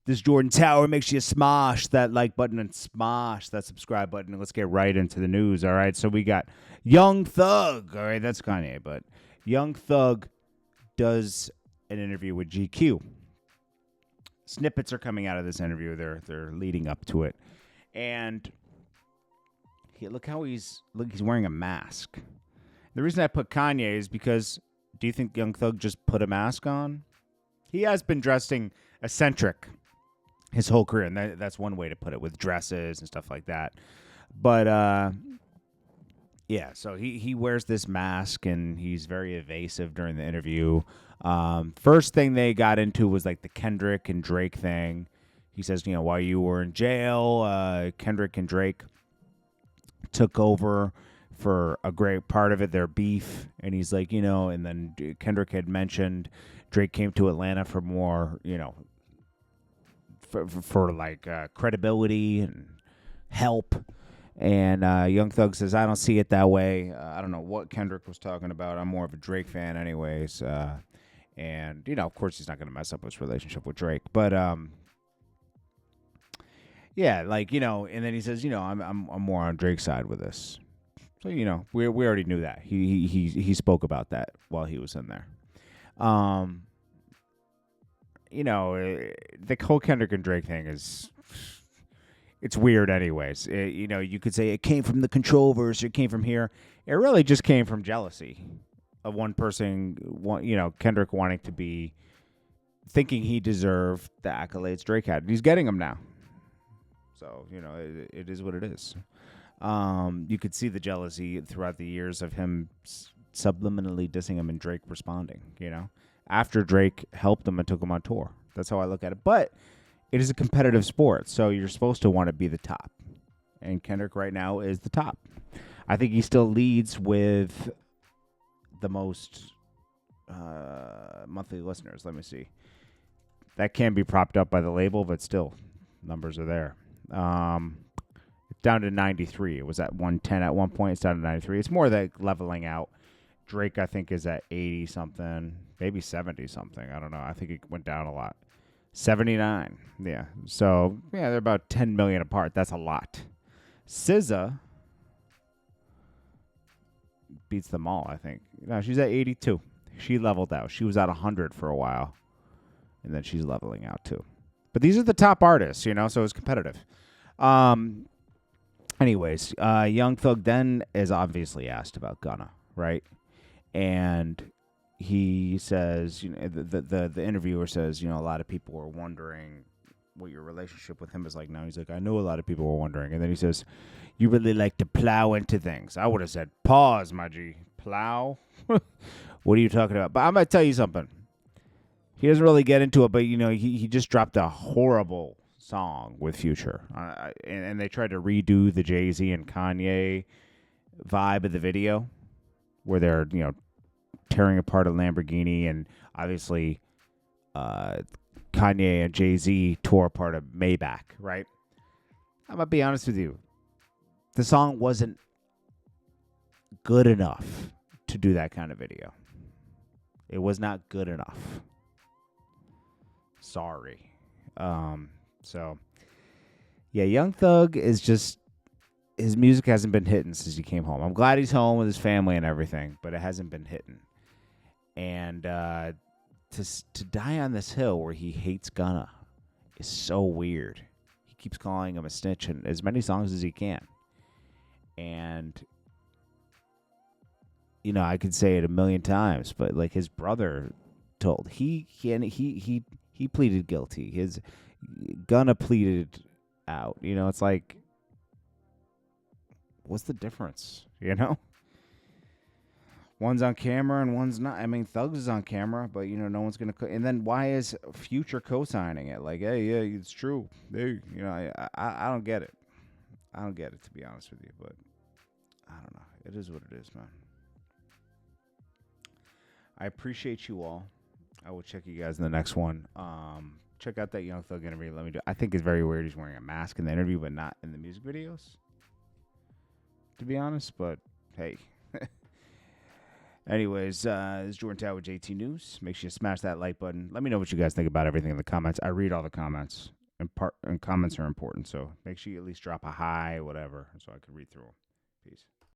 This Jordan Tower makes you smash that like button and smash that subscribe button. And let's get right into the news. All right. So we got Young Thug. All right. That's Kanye. But Young Thug does an interview with GQ. Snippets are coming out of this interview. They're leading up to it. And look how he's wearing a mask. The reason I put Kanye is because do you think Young Thug just put a mask on? He has been dressing eccentric his whole career, and that's one way to put it, with dresses and stuff like that. But yeah, so he wears this mask, and he's very evasive during the interview. First thing they got into was like the Kendrick and Drake thing. He says, while you were in jail, Kendrick and Drake took over for a great part of it, their beef. And he's like, and then Kendrick had mentioned Drake came to Atlanta for more, for like credibility and help. And Young Thug says, I don't see it that way. I don't know what Kendrick was talking about. I'm more of a Drake fan anyways. And, of course he's not going to mess up his relationship with Drake. But, yeah, like, and then he says, I'm more on Drake's side with this. So, we already knew that. He spoke about that while he was in there. The whole Kendrick and Drake thing it's weird anyways. You could say it came from the controversy, it came from here. It really just came from jealousy of one person, Kendrick wanting to be, thinking he deserved the accolades Drake had. And he's getting them now. So, it is what it is. You could see the jealousy throughout the years of him subliminally dissing him and Drake responding, after Drake helped him and took him on tour. That's how I look at it. But it is a competitive sport, so you're supposed to want to be the top. And Kendrick right now is the top. I think he still leads with the most monthly listeners. Let me see. That can be propped up by the label, but still, numbers are there. It's down to 93. It was at 110 at one point. It's down to 93. It's more like leveling out. Drake, I think, is at 80-something, maybe 70-something. I don't know. I think it went down a lot. 79. Yeah. So, yeah, they're about 10 million apart. That's a lot. SZA beats them all, I think. No, she's at 82. She leveled out. She was at 100 for a while, and then she's leveling out, too. But these are the top artists, so it's competitive. Anyways, Young Thug then is obviously asked about Gunna, right? And he says, the interviewer says, a lot of people were wondering what your relationship with him is like now. He's like, I know a lot of people were wondering. And then he says, you really like to plow into things. I would have said, pause, my G. Plow? What are you talking about? But I'm going to tell you something. He doesn't really get into it, but, he just dropped a horrible song with Future. And they tried to redo the Jay-Z and Kanye vibe of the video where they're, tearing apart a Lamborghini, and obviously Kanye and Jay-Z tore apart a Maybach, right? I'm going to be honest with you. The song wasn't good enough to do that kind of video. It was not good enough. Sorry. So, yeah, Young Thug is just, his music hasn't been hitting since he came home. I'm glad he's home with his family and everything, but it hasn't been hitting. And to die on this hill where he hates Gunna is so weird. He keeps calling him a snitch in as many songs as he can. And, I could say it a million times, but like his brother told, he pleaded guilty. His Gunna pleaded out. It's like, what's the difference? One's on camera and one's not. I mean, Thugs is on camera, but, no one's going to... And then why is Future co-signing it? Like, hey, yeah, it's true. Hey, I don't get it. I don't get it, to be honest with you, but I don't know. It is what it is, man. I appreciate you all. I will check you guys in the next one. Check out that Young Thug interview. I think it's very weird he's wearing a mask in the interview, but not in the music videos, to be honest, but hey. Anyways, this is Jordan Tower with JT News. Make sure you smash that like button. Let me know what you guys think about everything in the comments. I read all the comments. and comments are important. So make sure you at least drop a hi, whatever, so I can read through them. Peace.